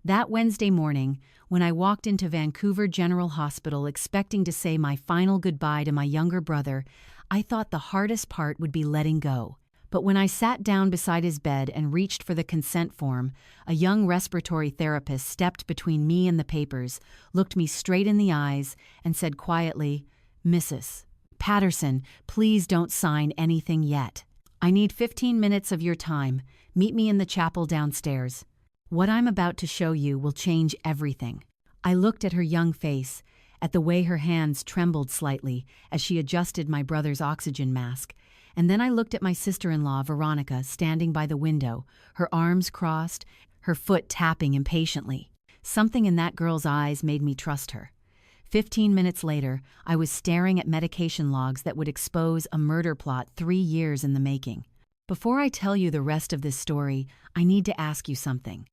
That Wednesday morning, when I walked into Vancouver General Hospital expecting to say my final goodbye to my younger brother, I thought the hardest part would be letting go. But when I sat down beside his bed and reached for the consent form, a young respiratory therapist stepped between me and the papers, looked me straight in the eyes, and said quietly, "Mrs. Patterson, please don't sign anything yet. I need 15 minutes of your time. Meet me in the chapel downstairs. What I'm about to show you will change everything." I looked at her young face, at the way her hands trembled slightly as she adjusted my brother's oxygen mask, and then I looked at my sister-in-law, Veronica, standing by the window, her arms crossed, her foot tapping impatiently. Something in that girl's eyes made me trust her. 15 minutes later, I was staring at medication logs that would expose a murder plot 3 years in the making. Before I tell you the rest of this story, I need to ask you something.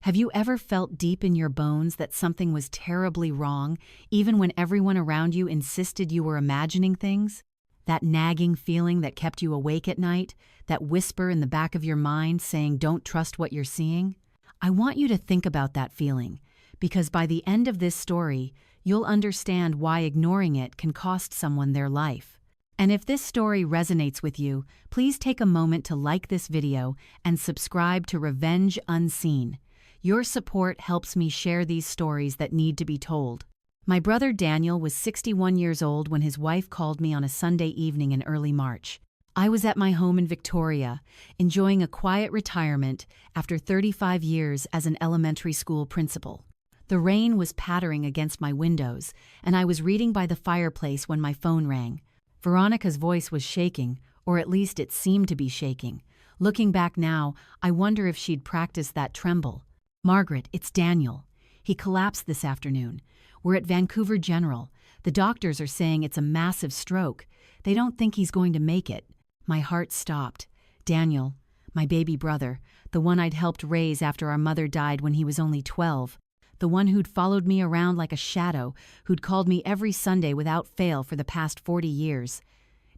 Have you ever felt deep in your bones that something was terribly wrong, even when everyone around you insisted you were imagining things? That nagging feeling that kept you awake at night, that whisper in the back of your mind saying don't trust what you're seeing? I want you to think about that feeling, because by the end of this story, you'll understand why ignoring it can cost someone their life. And if this story resonates with you, please take a moment to like this video and subscribe to Revenge Unseen. Your support helps me share these stories that need to be told. My brother Daniel was 61 years old when his wife called me on a Sunday evening in early March. I was at my home in Victoria, enjoying a quiet retirement after 35 years as an elementary school principal. The rain was pattering against my windows, and I was reading by the fireplace when my phone rang. Veronica's voice was shaking, or at least it seemed to be shaking. Looking back now, I wonder if she'd practiced that tremble. "Margaret, it's Daniel. He collapsed this afternoon. We're at Vancouver General. The doctors are saying it's a massive stroke. They don't think he's going to make it." My heart stopped. Daniel, my baby brother, the one I'd helped raise after our mother died when he was only 12. The one who'd followed me around like a shadow, who'd called me every Sunday without fail for the past 40 years.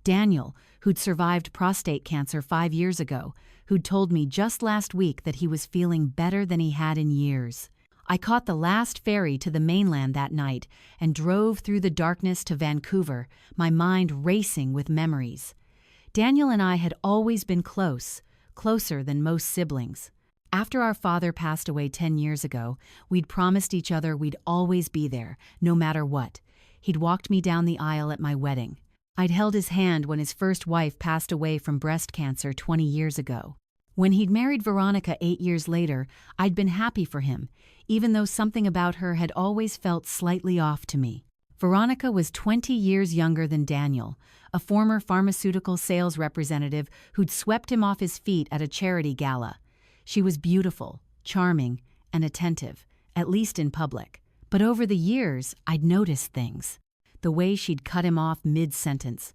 Daniel, who'd survived prostate cancer 5 years ago, who'd told me just last week that he was feeling better than he had in years. I caught the last ferry to the mainland that night and drove through the darkness to Vancouver, my mind racing with memories. Daniel and I had always been close, closer than most siblings. After our father passed away 10 years ago, we'd promised each other we'd always be there, no matter what. He'd walked me down the aisle at my wedding. I'd held his hand when his first wife passed away from breast cancer 20 years ago. When he'd married Veronica 8 years later, I'd been happy for him, even though something about her had always felt slightly off to me. Veronica was 20 years younger than Daniel, a former pharmaceutical sales representative who'd swept him off his feet at a charity gala. She was beautiful, charming, and attentive, at least in public. But over the years, I'd noticed things. The way she'd cut him off mid-sentence.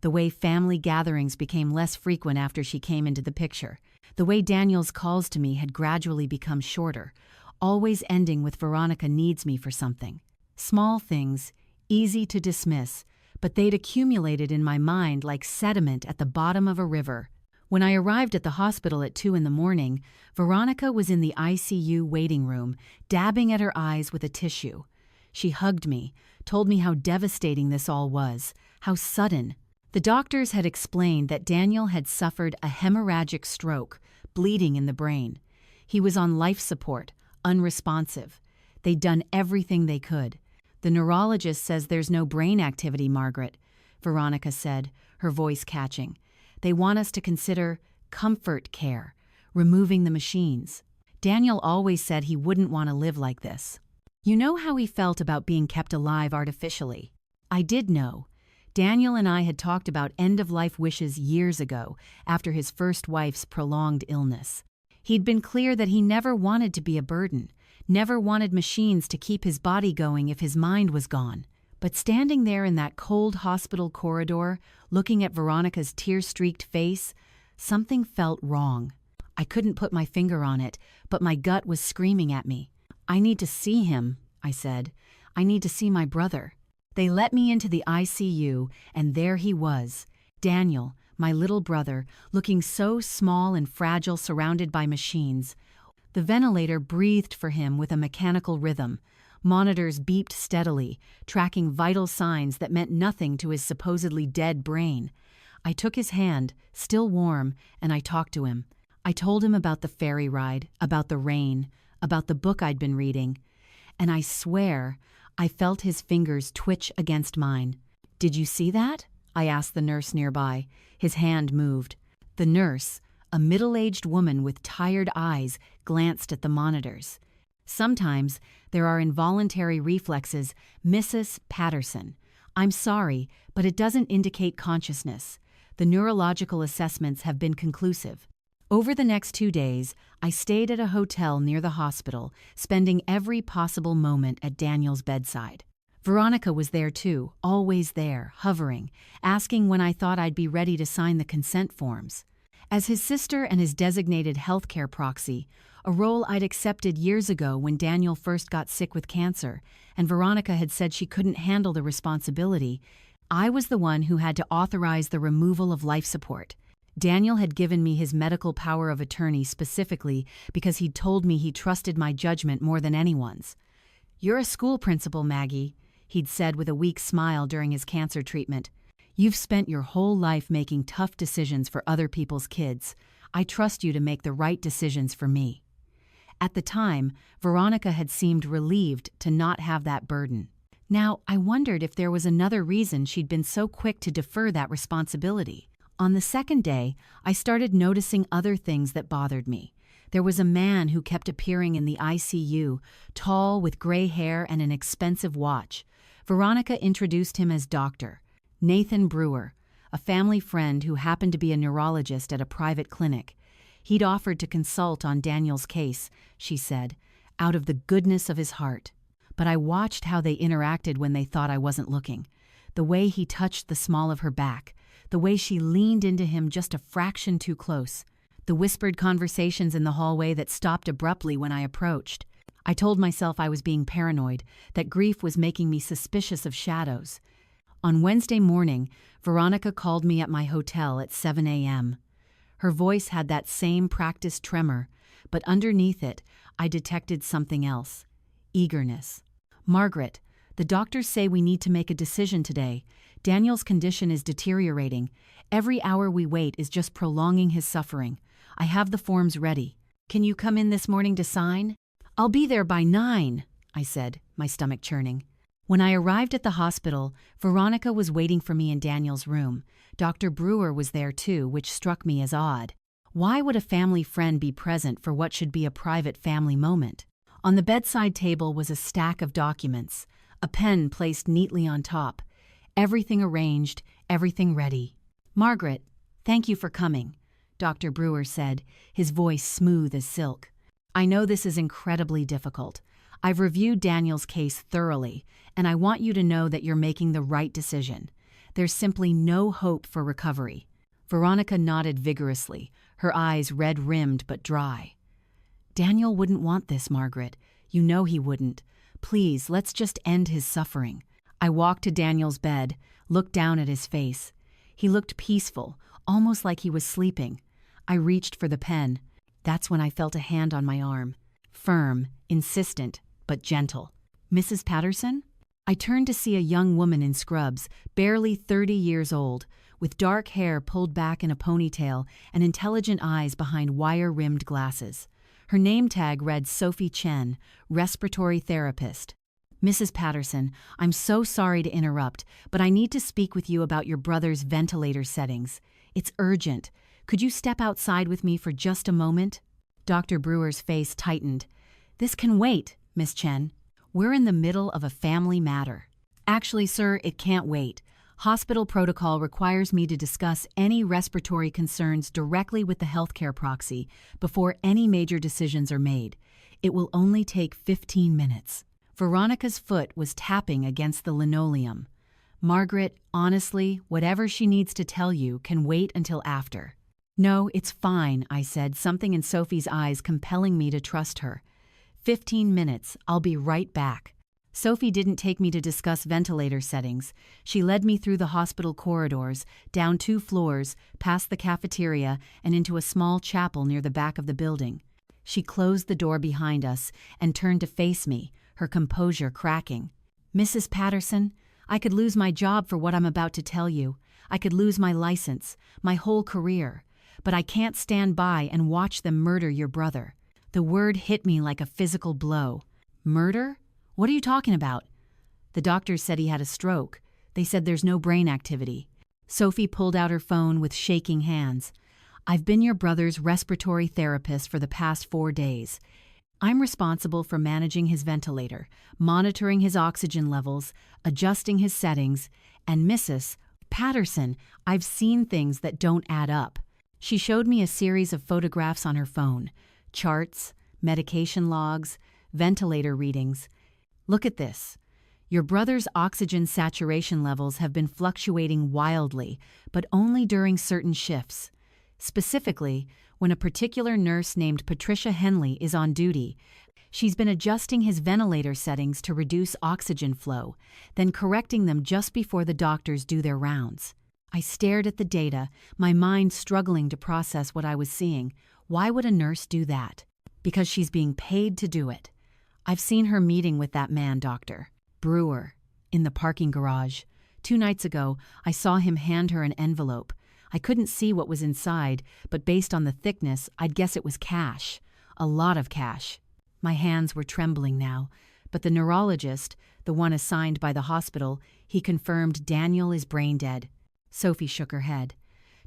The way family gatherings became less frequent after she came into the picture. The way Daniel's calls to me had gradually become shorter, always ending with "Veronica needs me for something." Small things, easy to dismiss, but they'd accumulated in my mind like sediment at the bottom of a river. When I arrived at the hospital at 2 in the morning, Veronica was in the ICU waiting room, dabbing at her eyes with a tissue. She hugged me, told me how devastating this all was, how sudden. The doctors had explained that Daniel had suffered a hemorrhagic stroke, bleeding in the brain. He was on life support, unresponsive. They'd done everything they could. "The neurologist says there's no brain activity, Margaret," Veronica said, her voice catching. "They want us to consider comfort care, removing the machines." Daniel always said he wouldn't want to live like this. You know how he felt about being kept alive artificially? I did know. Daniel and I had talked about end-of-life wishes years ago, after his first wife's prolonged illness. He'd been clear that he never wanted to be a burden, never wanted machines to keep his body going if his mind was gone. But standing there in that cold hospital corridor, looking at Veronica's tear-streaked face, something felt wrong. I couldn't put my finger on it, but my gut was screaming at me. "I need to see him," I said. "I need to see my brother." They let me into the ICU, and there he was, Daniel, my little brother, looking so small and fragile surrounded by machines. The ventilator breathed for him with a mechanical rhythm. Monitors beeped steadily, tracking vital signs that meant nothing to his supposedly dead brain. I took his hand, still warm, and I talked to him. I told him about the ferry ride, about the rain, about the book I'd been reading. And I swear, I felt his fingers twitch against mine. "Did you see that?" I asked the nurse nearby. His hand moved. The nurse, a middle-aged woman with tired eyes, glanced at the monitors. "Sometimes there are involuntary reflexes, Mrs. Patterson. I'm sorry, but it doesn't indicate consciousness. The neurological assessments have been conclusive." Over the next 2 days, I stayed at a hotel near the hospital, spending every possible moment at Daniel's bedside. Veronica was there too, always there, hovering, asking when I thought I'd be ready to sign the consent forms. As his sister and his designated healthcare proxy, a role I'd accepted years ago when Daniel first got sick with cancer, and Veronica had said she couldn't handle the responsibility, I was the one who had to authorize the removal of life support. Daniel had given me his medical power of attorney specifically because he'd told me he trusted my judgment more than anyone's. "You're a school principal, Maggie," he'd said with a weak smile during his cancer treatment. "You've spent your whole life making tough decisions for other people's kids. I trust you to make the right decisions for me." At the time, Veronica had seemed relieved to not have that burden. Now, I wondered if there was another reason she'd been so quick to defer that responsibility. On the second day, I started noticing other things that bothered me. There was a man who kept appearing in the ICU, tall with gray hair and an expensive watch. Veronica introduced him as Dr. Nathan Brewer, a family friend who happened to be a neurologist at a private clinic. He'd offered to consult on Daniel's case, she said, out of the goodness of his heart. But I watched how they interacted when they thought I wasn't looking. The way he touched the small of her back, the way she leaned into him just a fraction too close, the whispered conversations in the hallway that stopped abruptly when I approached. I told myself I was being paranoid, that grief was making me suspicious of shadows. On Wednesday morning, Veronica called me at my hotel at 7 a.m. Her voice had that same practiced tremor, but underneath it, I detected something else: eagerness. "Margaret, the doctors say we need to make a decision today. Daniel's condition is deteriorating. Every hour we wait is just prolonging his suffering. I have the forms ready. Can you come in this morning to sign?" "I'll be there by 9, I said, my stomach churning. When I arrived at the hospital, Veronica was waiting for me in Daniel's room. Dr. Brewer was there too, which struck me as odd. Why would a family friend be present for what should be a private family moment? On the bedside table was a stack of documents, a pen placed neatly on top. Everything arranged, everything ready. "Margaret, thank you for coming," Dr. Brewer said, his voice smooth as silk. "I know this is incredibly difficult. I've reviewed Daniel's case thoroughly, and I want you to know that you're making the right decision. There's simply no hope for recovery." Veronica nodded vigorously, her eyes red-rimmed but dry. "Daniel wouldn't want this, Margaret. You know he wouldn't. Please, let's just end his suffering." I walked to Daniel's bed, looked down at his face. He looked peaceful, almost like he was sleeping. I reached for the pen. That's when I felt a hand on my arm. Firm, insistent, but gentle. "Mrs. Patterson?" I turned to see a young woman in scrubs, barely 30 years old, with dark hair pulled back in a ponytail and intelligent eyes behind wire-rimmed glasses. Her name tag read Sophie Chen, respiratory therapist. "Mrs. Patterson, I'm so sorry to interrupt, but I need to speak with you about your brother's ventilator settings. It's urgent. Could you step outside with me for just a moment?" Dr. Brewer's face tightened. "This can wait, Miss Chen. We're in the middle of a family matter." "Actually, sir, it can't wait. Hospital protocol requires me to discuss any respiratory concerns directly with the healthcare proxy before any major decisions are made. It will only take 15 minutes. Veronica's foot was tapping against the linoleum. "Margaret, honestly, whatever she needs to tell you can wait until after." "No, it's fine," I said, something in Sophie's eyes compelling me to trust her. 15 minutes, I'll be right back." Sophie didn't take me to discuss ventilator settings. She led me through the hospital corridors, down 2 floors, past the cafeteria, and into a small chapel near the back of the building. She closed the door behind us and turned to face me, her composure cracking. "Mrs. Patterson, I could lose my job for what I'm about to tell you. I could lose my license, my whole career. But I can't stand by and watch them murder your brother." The word hit me like a physical blow. "Murder? What are you talking about?" "The doctors said he had a stroke. They said there's no brain activity." Sophie pulled out her phone with shaking hands. "I've been your brother's respiratory therapist for the past 4 days. I'm responsible for managing his ventilator, monitoring his oxygen levels, adjusting his settings, and Mrs. Patterson, I've seen things that don't add up." She showed me a series of photographs on her phone, charts, medication logs, ventilator readings. "Look at this. Your brother's oxygen saturation levels have been fluctuating wildly, but only during certain shifts. Specifically, when a particular nurse named Patricia Henley is on duty, she's been adjusting his ventilator settings to reduce oxygen flow, then correcting them just before the doctors do their rounds." I stared at the data, my mind struggling to process what I was seeing. Why would a nurse do that? Because she's being paid to do it. I've seen her meeting with that man, Dr. Brewer, in the parking garage. 2 nights ago, I saw him hand her an envelope. I couldn't see what was inside, but based on the thickness, I'd guess it was cash. A lot of cash. My hands were trembling now, but the neurologist, the one assigned by the hospital, he confirmed Daniel is brain dead. Sophie shook her head.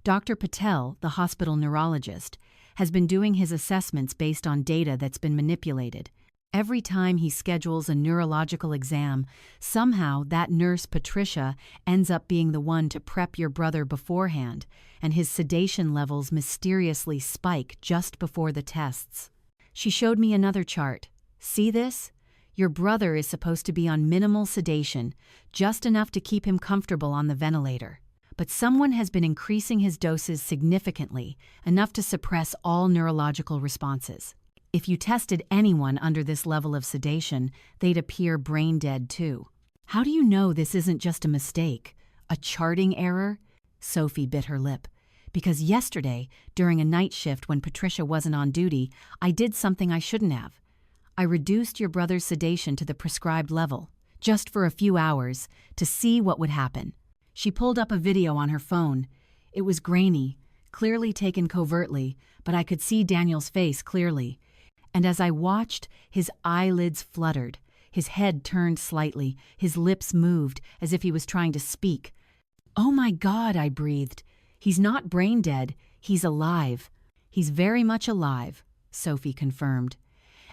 Dr. Patel, the hospital neurologist, has been doing his assessments based on data that's been manipulated. Every time he schedules a neurological exam, somehow that nurse Patricia ends up being the one to prep your brother beforehand, and his sedation levels mysteriously spike just before the tests. She showed me another chart. "See this? Your brother is supposed to be on minimal sedation, just enough to keep him comfortable on the ventilator. But someone has been increasing his doses significantly, enough to suppress all neurological responses. If you tested anyone under this level of sedation, they'd appear brain dead too." "How do you know this isn't just a mistake? A charting error?" Sophie bit her lip. "Because yesterday, during a night shift when Patricia wasn't on duty, I did something I shouldn't have. I reduced your brother's sedation to the prescribed level, just for a few hours, to see what would happen." She pulled up a video on her phone. It was grainy, clearly taken covertly, but I could see Daniel's face clearly. And as I watched, his eyelids fluttered, his head turned slightly, his lips moved as if he was trying to speak. "Oh my God," I breathed. "He's not brain dead, he's alive." "He's very much alive," Sophie confirmed.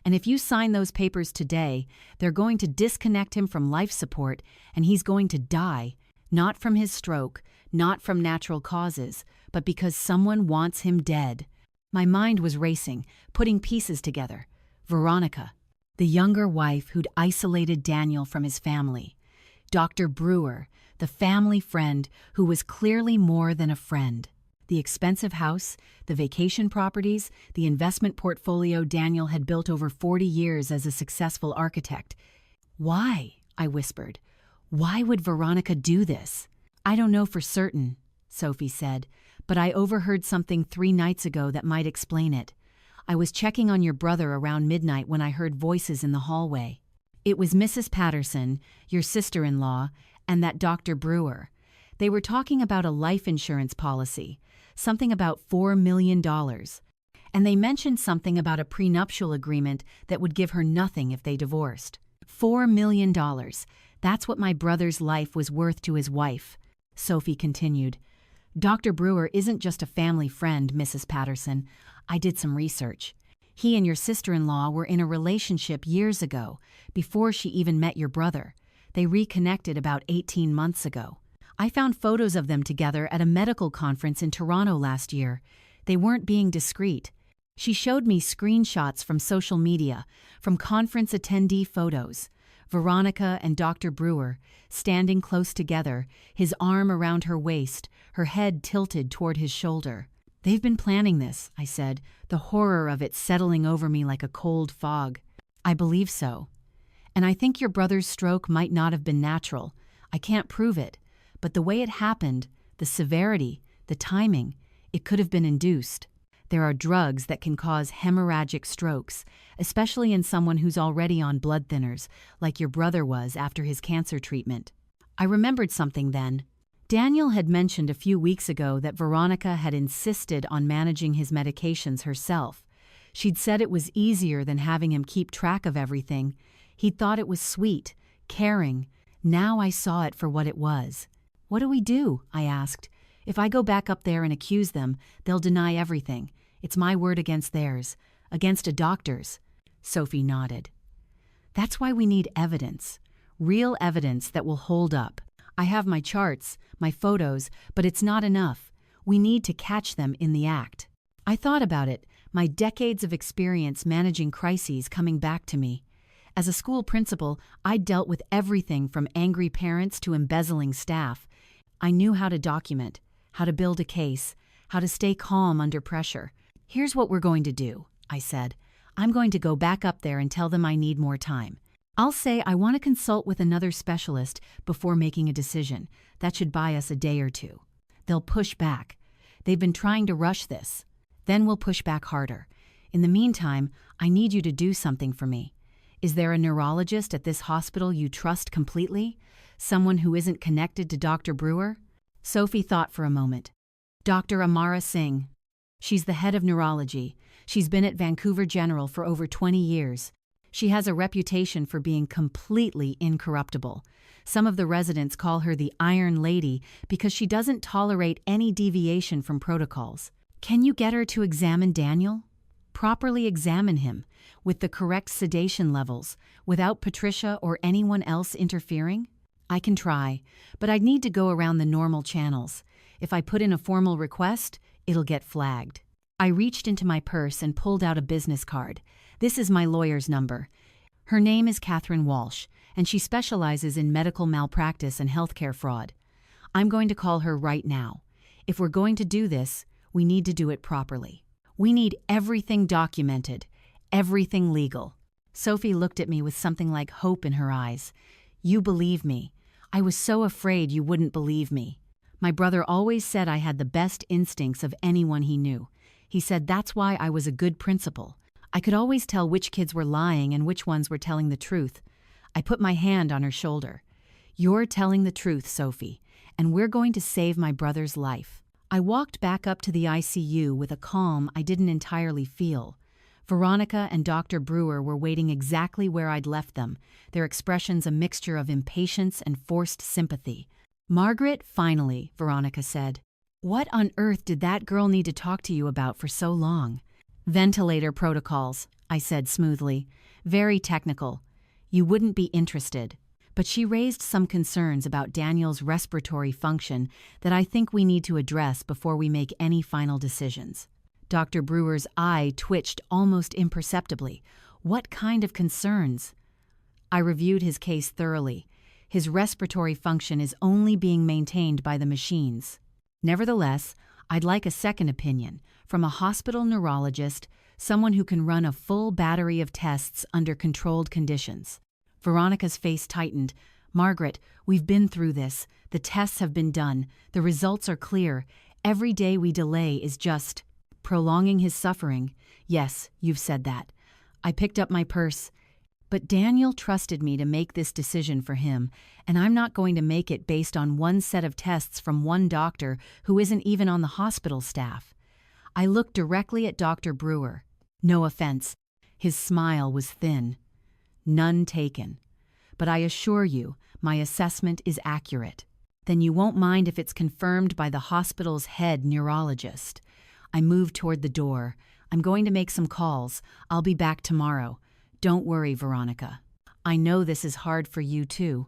"And if you sign those papers today, they're going to disconnect him from life support, and he's going to die. Not from his stroke, not from natural causes, but because someone wants him dead." My mind was racing, putting pieces together. Veronica, the younger wife who'd isolated Daniel from his family. Dr. Brewer, the family friend who was clearly more than a friend. The expensive house, the vacation properties, the investment portfolio Daniel had built over 40 years as a successful architect. "Why?" I whispered. "Why would Veronica do this?" "I don't know for certain," Sophie said, "but I overheard something 3 nights ago that might explain it. I was checking on your brother around midnight when I heard voices in the hallway. It was Mrs. Patterson, your sister-in-law, and that Dr. Brewer. They were talking about a life insurance policy, something about $4 million. And they mentioned something about a prenuptial agreement that would give her nothing if they divorced. $4 million. That's what my brother's life was worth to his wife," Sophie continued. "Dr. Brewer isn't just a family friend, Mrs. Patterson. I did some research. He and your sister-in-law were in a relationship years ago, before she even met your brother. They reconnected about 18 months ago. I found photos of them together at a medical conference in Toronto last year. They weren't being discreet. She showed me screenshots from social media, from conference attendee photos. Veronica and Dr. Brewer, standing close together, his arm around her waist, her head tilted toward his shoulder. "They've been planning this," I said, the horror of it settling over me like a cold fog. "I believe so. And I think your brother's stroke might not have been natural. I can't prove it. But the way it happened, the severity, the timing, it could have been induced. There are drugs that can cause hemorrhagic strokes, especially in someone who's already on blood thinners, like your brother was after his cancer treatment. I remembered something then. Daniel had mentioned a few weeks ago that Veronica had insisted on managing his medications herself. She'd said it was easier than having him keep track of everything. He'd thought it was sweet, caring. Now I saw it for what it was. "What do we do?" I asked. "If I go back up there and accuse them, they'll deny everything. It's my word against theirs, against a doctor's." Sophie nodded. "That's why we need evidence. Real evidence that will hold up. I have my charts, my photos, but it's not enough. We need to catch them in the act." I thought about it, my decades of experience managing crises coming back to me. As a school principal, I'd dealt with everything from angry parents to embezzling staff. I knew how to document, how to build a case, how to stay calm under pressure. "Here's what we're going to do," I said. "I'm going to go back up there and tell them I need more time. I'll say I want to consult with another specialist before making a decision. That should buy us a day or two. They'll push back. They've been trying to rush this. Then we'll push back harder. In the meantime, I need you to do something for me. Is there a neurologist at this hospital you trust completely? Someone who isn't connected to Dr. Brewer?" Sophie thought for a moment. "Dr. Amara Singh. She's the head of neurology. She's been at Vancouver General for over 20 years. She has a reputation for being completely incorruptible. Some of the residents call her the Iron Lady because she doesn't tolerate any deviation from protocols. Can you get her to examine Daniel? Properly examine him, with the correct sedation levels, without Patricia or anyone else interfering?" "I can try, but I'd need to go around the normal channels. If I put in a formal request, it'll get flagged." I reached into my purse and pulled out a business card. "This is my lawyer's number. Her name is Catherine Walsh, and she specializes in medical malpractice and healthcare fraud. I'm going to call her right now. If we're going to do this, we need to do it properly. We need everything documented, everything legal." Sophie looked at me with something like hope in her eyes. "You believe me. I was so afraid you wouldn't believe me. My brother always said I had the best instincts of anyone he knew. He said that's why I was a good principal. I could always tell which kids were lying and which ones were telling the truth." I put my hand on her shoulder. "You're telling the truth, Sophie, and we're going to save my brother's life." I walked back up to the ICU with a calm I didn't entirely feel. Veronica and Dr. Brewer were waiting exactly where I'd left them, their expressions a mixture of impatience and forced sympathy. "Margaret, finally," Veronica said. "What on earth did that girl need to talk to you about for so long?" "Ventilator protocols," I said smoothly. "Very technical. You wouldn't be interested. But she raised some concerns about Daniel's respiratory function that I think we need to address before we make any final decisions." Dr. Brewer's eye twitched almost imperceptibly. "What kind of concerns?" I reviewed his case thoroughly. His respiratory function is only being maintained by the machines. Nevertheless, I'd like a second opinion, from a hospital neurologist, someone who can run a full battery of tests under controlled conditions. Veronica's face tightened. "Margaret, we've been through this. The tests have been done. The results are clear. Every day we delay is just prolonging his suffering." "Yes, you've said that." I picked up my purse. "But Daniel trusted me to make this decision for him, and I'm not going to make it based on one set of tests from one doctor who isn't even on the hospital staff." I looked directly at Dr. Brewer. No offense. His smile was thin. "None taken. But I assure you, my assessment is accurate." "Then you won't mind if it's confirmed by the hospital's head neurologist." I moved toward the door. "I'm going to make some calls. I'll be back tomorrow. Don't worry, Veronica. I know this is hard for you too,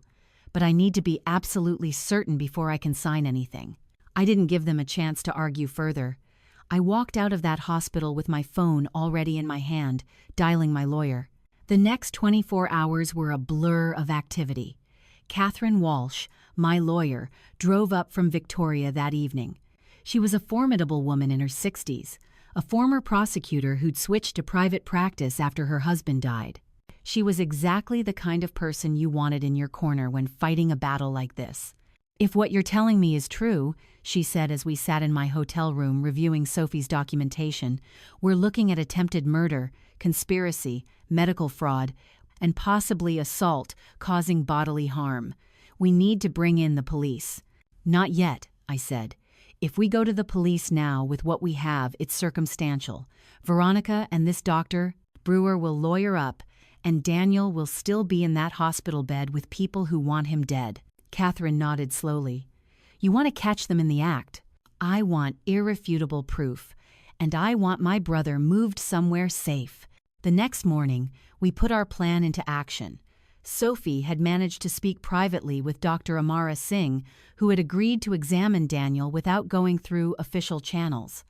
but I need to be absolutely certain before I can sign anything." I didn't give them a chance to argue further. I walked out of that hospital with my phone already in my hand, dialing my lawyer. The next 24 hours were a blur of activity. Catherine Walsh, my lawyer, drove up from Victoria that evening. She was a formidable woman in her 60s, a former prosecutor who'd switched to private practice after her husband died. She was exactly the kind of person you wanted in your corner when fighting a battle like this. "If what you're telling me is true," she said as we sat in my hotel room reviewing Sophie's documentation, "we're looking at attempted murder, conspiracy, medical fraud, and possibly assault causing bodily harm. We need to bring in the police." "Not yet," I said. "If we go to the police now with what we have, it's circumstantial. Veronica and this Dr. Brewer will lawyer up, and Daniel will still be in that hospital bed with people who want him dead." Catherine nodded slowly. "You want to catch them in the act. I want irrefutable proof, and I want my brother moved somewhere safe." The next morning, we put our plan into action. Sophie had managed to speak privately with Dr. Amara Singh, who had agreed to examine Daniel without going through official channels.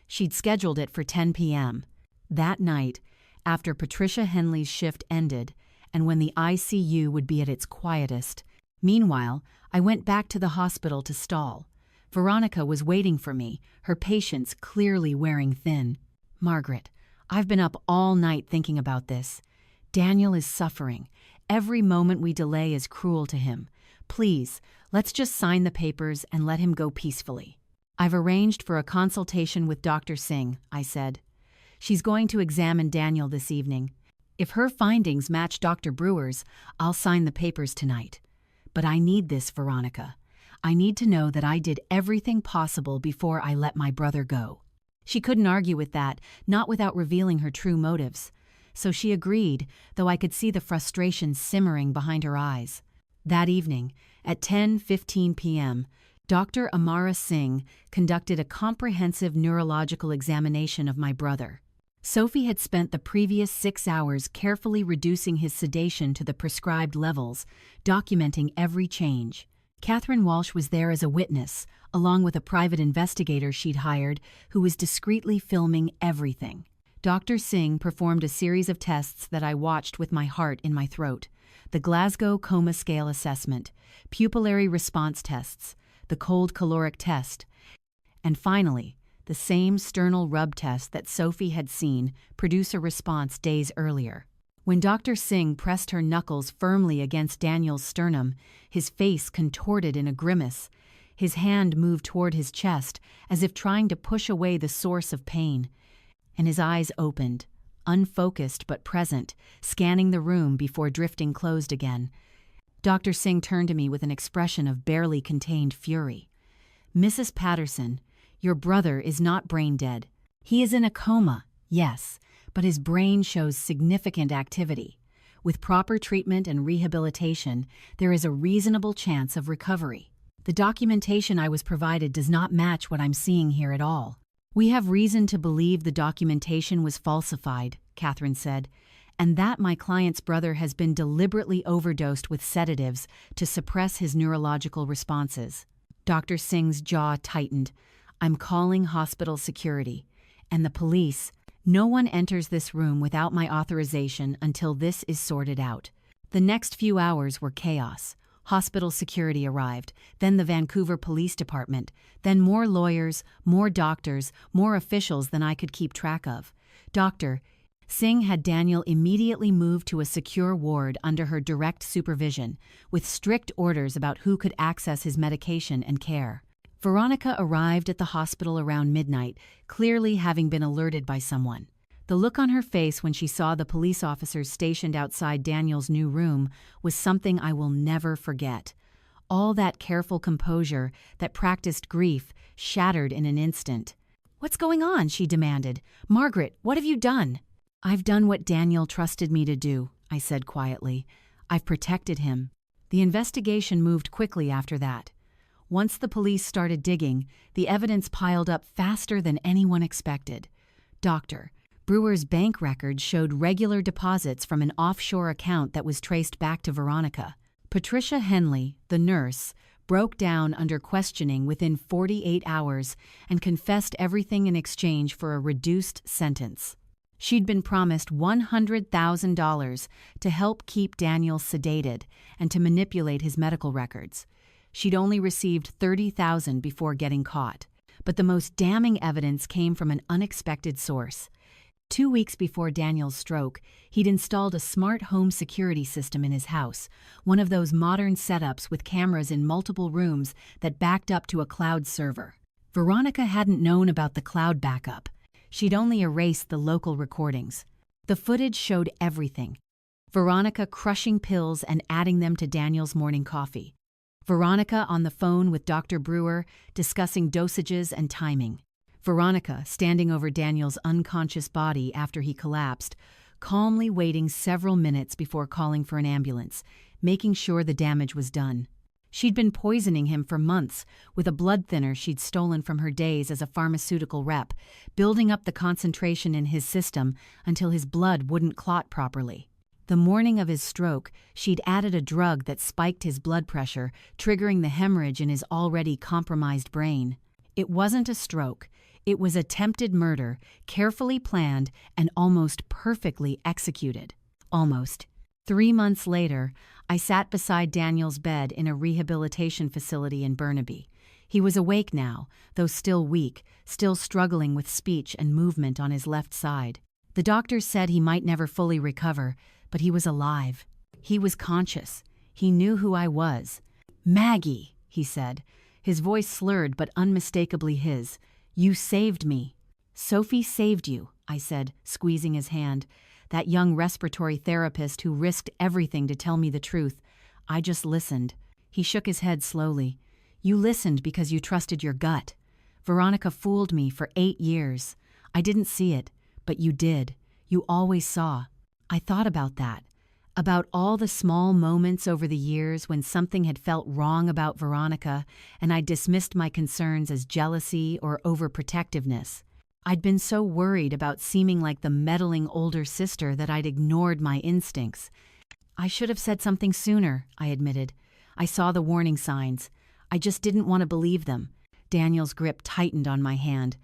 She'd scheduled it for 10 p.m. That night, after Patricia Henley's shift ended, and when the ICU would be at its quietest. Meanwhile, I went back to the hospital to stall. Veronica was waiting for me, her patience clearly wearing thin. "Margaret, I've been up all night thinking about this. Daniel is suffering. Every moment we delay is cruel to him. Please, let's just sign the papers and let him go peacefully." "I've arranged for a consultation with Dr. Singh," I said. "She's going to examine Daniel this evening. If her findings match Dr. Brewer's, I'll sign the papers tonight. But I need this, Veronica. I need to know that I did everything possible before I let my brother go." She couldn't argue with that, not without revealing her true motives. So she agreed, though I could see the frustration simmering behind her eyes. That evening, at 10:15 p.m., Dr. Amara Singh conducted a comprehensive neurological examination of my brother. Sophie had spent the previous 6 hours carefully reducing his sedation to the prescribed levels, documenting every change. Catherine Walsh was there as a witness, along with a private investigator she'd hired who was discreetly filming everything. Dr. Singh performed a series of tests that I watched with my heart in my throat: the Glasgow Coma Scale Assessment, pupillary response tests, the cold caloric test, and finally, the same sternal rub test that Sophie had seen produce a response days earlier. When Dr. Singh pressed her knuckles firmly against Daniel's sternum, his face contorted in a grimace. His hand moved toward his chest as if trying to push away the source of pain. And his eyes opened, unfocused but present, scanning the room before drifting closed again. Dr. Singh turned to me with an expression of barely contained fury. "Mrs. Patterson, your brother is not brain dead. He is in a coma, yes, but his brain shows significant activity. With proper treatment and rehabilitation, there is a reasonable chance of recovery. The documentation I was provided does not match what I'm seeing here at all." "We have reason to believe the documentation was falsified," Catherine said, "and that my client's brother has been deliberately overdosed with sedatives to suppress his neurological responses." Dr. Singh's jaw tightened. "I'm calling hospital security. And the police. No one enters this room without my authorization until this is sorted out." The next few hours were chaos. Hospital security arrived, then the Vancouver Police Department, then more lawyers, more doctors, more officials than I could keep track of. Dr. Singh had Daniel immediately moved to a secure ward under her direct supervision, with strict orders about who could access his medication and care. Veronica arrived at the hospital around midnight, clearly having been alerted by someone. The look on her face when she saw the police officers stationed outside Daniel's new room was something I will never forget. All that careful composure, that practiced grief, shattered in an instant. "What's going on?" she demanded. "Margaret, what have you done?" "I've done what Daniel trusted me to do," I said quietly. "I've protected him." The investigation moved quickly after that. Once the police started digging, the evidence piled up faster than anyone expected. Dr. Brewer's bank records showed regular deposits from an offshore account that was traced back to Veronica. Patricia Henley, the nurse, broke down under questioning within 48 hours and confessed everything in exchange for a reduced sentence. She'd been promised $100,000 to help keep Daniel sedated and to manipulate his medical records. She'd only received $30,000 before getting caught. But the most damning evidence came from an unexpected source. 2 weeks before Daniel's stroke, he'd installed a smart home security system in his house, one of those modern setups with cameras in multiple rooms that backed up to a cloud server. Veronica hadn't known about the cloud backup. She'd only erased the local recordings. The footage showed everything. Veronica crushing pills and adding them to Daniel's morning coffee. Veronica on the phone with Dr. Brewer, discussing dosages and timing. Veronica standing over Daniel's unconscious body after he collapsed, calmly waiting several minutes before calling for an ambulance, making sure the damage was done. She'd been poisoning him for months with a blood thinner she'd stolen from her days as a pharmaceutical rep, building up the concentration in his system until his blood wouldn't clot properly. The morning of his stroke, she'd added a drug that spiked his blood pressure, triggering the hemorrhage in his already compromised brain. It wasn't a stroke. It was attempted murder, carefully planned and almost perfectly executed. Almost. 3 months later, I sat beside Daniel's bed in a rehabilitation facility in Burnaby. He was awake now, though still weak, still struggling with speech and movement on his left side. The doctors said he might never fully recover, but he was alive. He was conscious. He knew who I was. "Maggie," he said, his voice slurred but unmistakably his. "You saved me." "Sophie saved you," I said, squeezing his hand. "That young respiratory therapist who risked everything to tell me the truth. I just listened." He shook his head slowly. "You listened because you trusted your gut. Veronica fooled me for 8 years. I didn't see it, but you did. You always saw." I thought about that. About all the small moments over the years when something had felt wrong about Veronica and I dismissed my concerns as jealousy or overprotectiveness. I'd been so worried about seeming like the meddling older sister that I'd ignored my instincts. "I should have said something sooner," I admitted. "I saw the warning signs. I just didn't want to believe them." Daniel's grip tightened on my hand.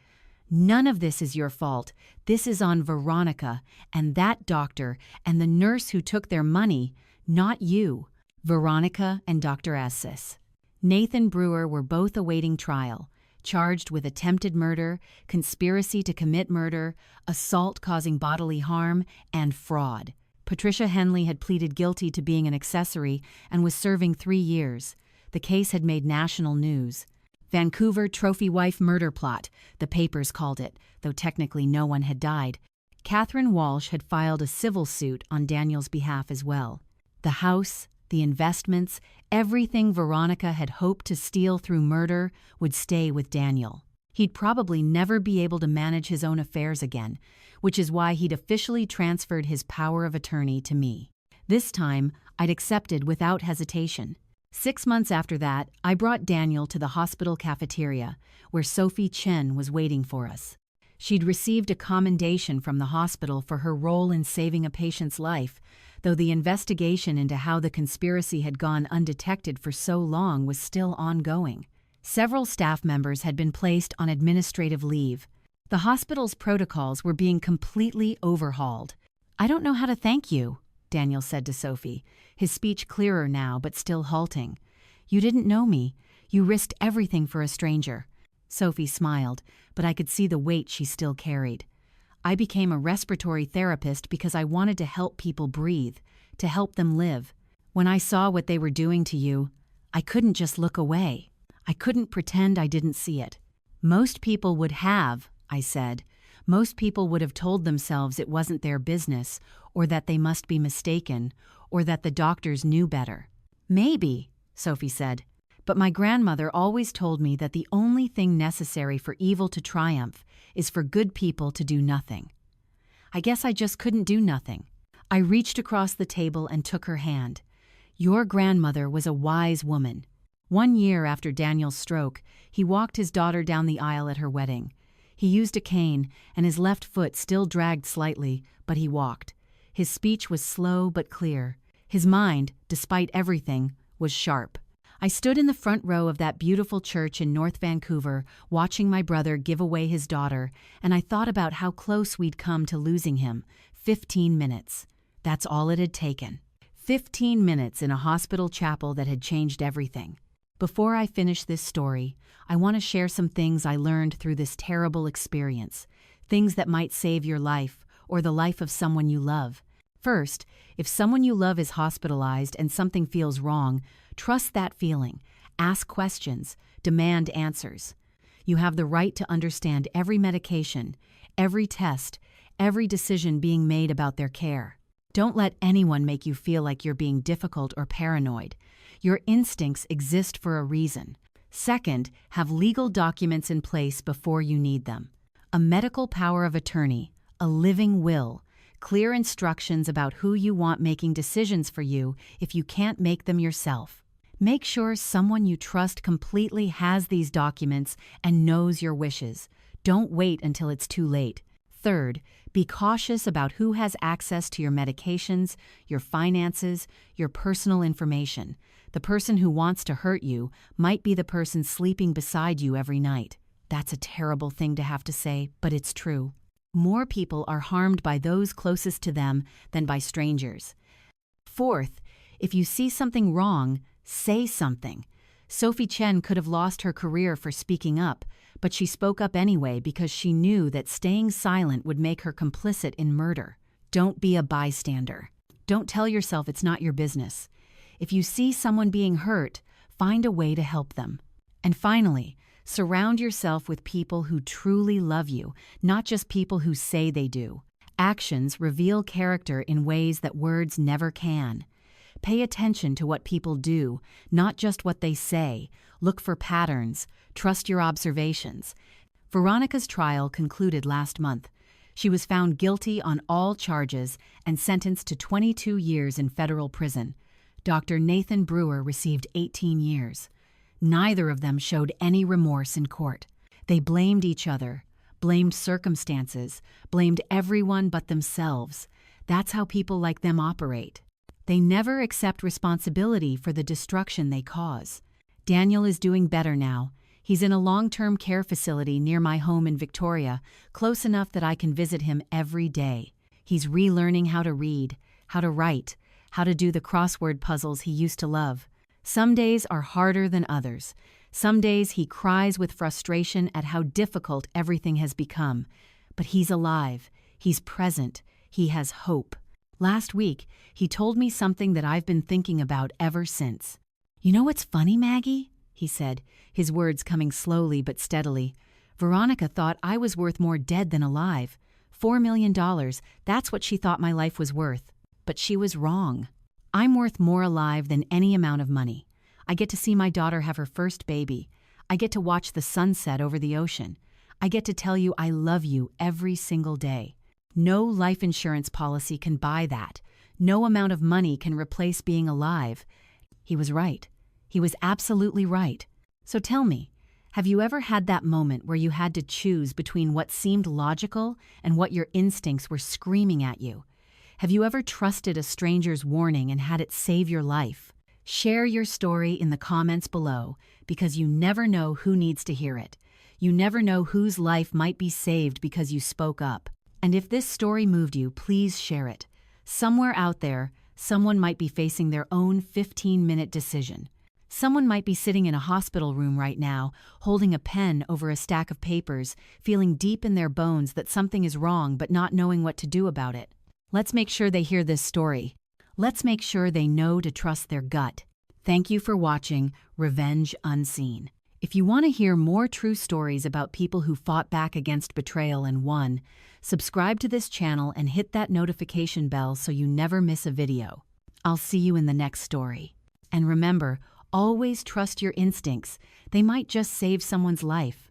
"None of this is your fault. This is on Veronica and that doctor and the nurse who took their money, not you." Veronica and Dr. Assis. Nathan Brewer were both awaiting trial, charged with attempted murder, conspiracy to commit murder, assault causing bodily harm, and fraud. Patricia Henley had pleaded guilty to being an accessory and was serving 3 years. The case had made national news. Vancouver trophy wife murder plot, the papers called it, though technically no one had died. Catherine Walsh had filed a civil suit on Daniel's behalf as well. The house, the investments, everything Veronica had hoped to steal through murder would stay with Daniel. He'd probably never be able to manage his own affairs again, which is why he'd officially transferred his power of attorney to me. This time, I'd accepted without hesitation. 6 months after that, I brought Daniel to the hospital cafeteria, where Sophie Chen was waiting for us. She'd received a commendation from the hospital for her role in saving a patient's life, though the investigation into how the conspiracy had gone undetected for so long was still ongoing. Several staff members had been placed on administrative leave. The hospital's protocols were being completely overhauled. "I don't know how to thank you," Daniel said to Sophie, his speech clearer now but still halting. "You didn't know me. You risked everything for a stranger." Sophie smiled, but I could see the weight she still carried. "I became a respiratory therapist because I wanted to help people breathe, to help them live. When I saw what they were doing to you, I couldn't just look away. I couldn't pretend I didn't see it." "Most people would have," I said. "Most people would have told themselves it wasn't their business, or that they must be mistaken, or that the doctors knew better." "Maybe," Sophie said. "But my grandmother always told me that the only thing necessary for evil to triumph is for good people to do nothing. I guess I just couldn't do nothing." I reached across the table and took her hand. "Your grandmother was a wise woman." 1 year after Daniel's stroke, he walked his daughter down the aisle at her wedding. He used a cane, and his left foot still dragged slightly, but he walked. His speech was slow but clear. His mind, despite everything, was sharp. I stood in the front row of that beautiful church in North Vancouver, watching my brother give away his daughter, and I thought about how close we'd come to losing him. 15 minutes. That's all it had taken. 15 minutes in a hospital chapel that had changed everything. Before I finish this story, I want to share some things I learned through this terrible experience, things that might save your life or the life of someone you love. First, if someone you love is hospitalized and something feels wrong, trust that feeling. Ask questions. Demand answers. You have the right to understand every medication, every test, every decision being made about their care. Don't let anyone make you feel like you're being difficult or paranoid. Your instincts exist for a reason. Second, have legal documents in place before you need them. A medical power of attorney, a living will, clear instructions about who you want making decisions for you if you can't make them yourself. Make sure someone you trust completely has these documents and knows your wishes. Don't wait until it's too late. Third, be cautious about who has access to your medications, your finances, your personal information. The person who wants to hurt you might be the person sleeping beside you every night. That's a terrible thing to have to say, but it's true. More people are harmed by those closest to them than by strangers. Fourth, if you see something wrong, say something. Sophie Chen could have lost her career for speaking up, but she spoke up anyway because she knew that staying silent would make her complicit in murder. Don't be a bystander. Don't tell yourself it's not your business. If you see someone being hurt, find a way to help them. And finally, surround yourself with people who truly love you, not just people who say they do. Actions reveal character in ways that words never can. Pay attention to what people do, not just what they say. Look for patterns. Trust your observations. Veronica's trial concluded last month. She was found guilty on all charges and sentenced to 22 years in federal prison. Dr. Nathan Brewer received 18 years. Neither of them showed any remorse in court. They blamed each other, blamed circumstances, blamed everyone but themselves. That's how people like them operate. They never accept responsibility for the destruction they cause. Daniel is doing better now. He's in a long-term care facility near my home in Victoria, close enough that I can visit him every day. He's relearning how to read, how to write, how to do the crossword puzzles he used to love. Some days are harder than others. Some days he cries with frustration at how difficult everything has become. But he's alive. He's present. He has hope. Last week, he told me something that I've been thinking about ever since. "You know what's funny, Maggie?" he said, his words coming slowly but steadily. "Veronica thought I was worth more dead than alive. $4 million, that's what she thought my life was worth. But she was wrong. I'm worth more alive than any amount of money. I get to see my daughter have her first baby. I get to watch the sunset over the ocean. I get to tell you I love you every single day. No life insurance policy can buy that. No amount of money can replace being alive." He was right. He was absolutely right. So tell me, have you ever had that moment where you had to choose between what seemed logical and what your instincts were screaming at you? Have you ever trusted a stranger's warning and had it save your life? Share your story in the comments below, because you never know who needs to hear it. You never know whose life might be saved because you spoke up. And if this story moved you, please share it. Somewhere out there, someone might be facing their own 15-minute decision. Someone might be sitting in a hospital room right now, holding a pen over a stack of papers, feeling deep in their bones that something is wrong but not knowing what to do about it. Let's make sure they hear this story. Let's make sure they know to trust their gut. Thank you for watching Revenge Unseen. If you want to hear more true stories about people who fought back against betrayal and won, subscribe to this channel and hit that notification bell so you never miss a video. I'll see you in the next story. And remember, always trust your instincts. They might just save someone's life.